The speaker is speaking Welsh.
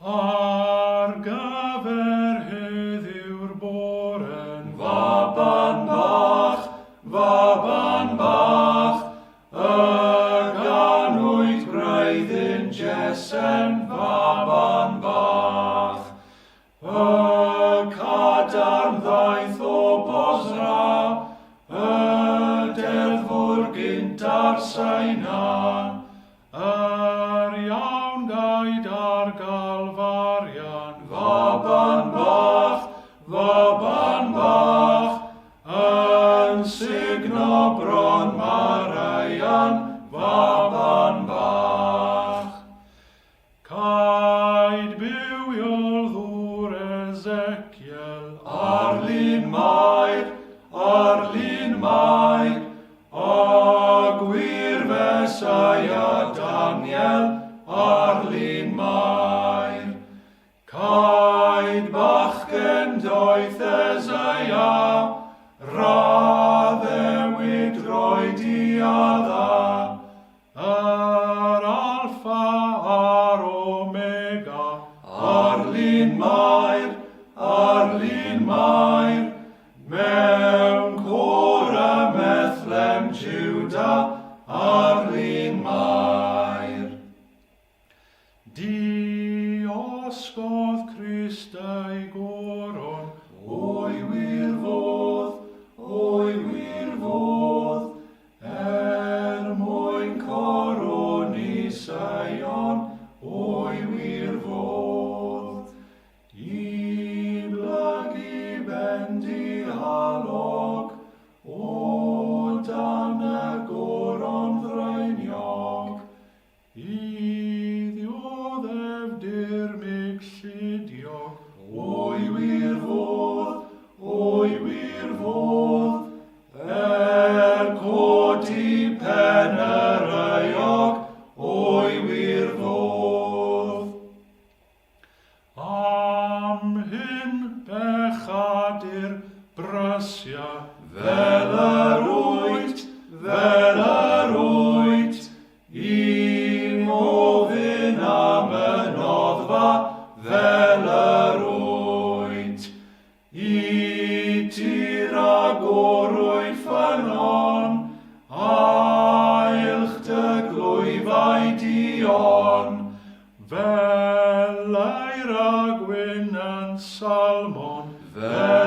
Ar gyfer heddiw'r boren, faban bach, y ganwyd braidd Jesen, faban bach. Y cadarn ddaeth o Bosra, y deddfwr gynta'r Saina, yr iawn gaid ar Galfarian, faban bach, yn signo bron Marian, faban bach. Caid bywiol ddŵr Ezekiel, ar lun Mair, a gwir Fesaia Daniel, ar lun Mair. Caid bachgen doeth Esaia, raddewyd roed I adda, yr alfa a'r omega, ar lun Mair, mewn cwr y Methlem Juda, ar lun Mair. Diosgodd Christ ei goron, o'i wir fodd, mwyn coroni Sion, o'i wir fodd. I blygu bendi halog, o dan y goron ddreiniog, I ddioddefdir migsidiog, o'i wir fodd, codi pen yr euog, o'i wir fodd. Am hyn bechadir Brysia, fel yr wyt, I ofyn am y noddfa, fel yr wyt. I tir agorwyd ffynon, ailch dy glwyfau dion, fel eira gwyn yn Salmon, fel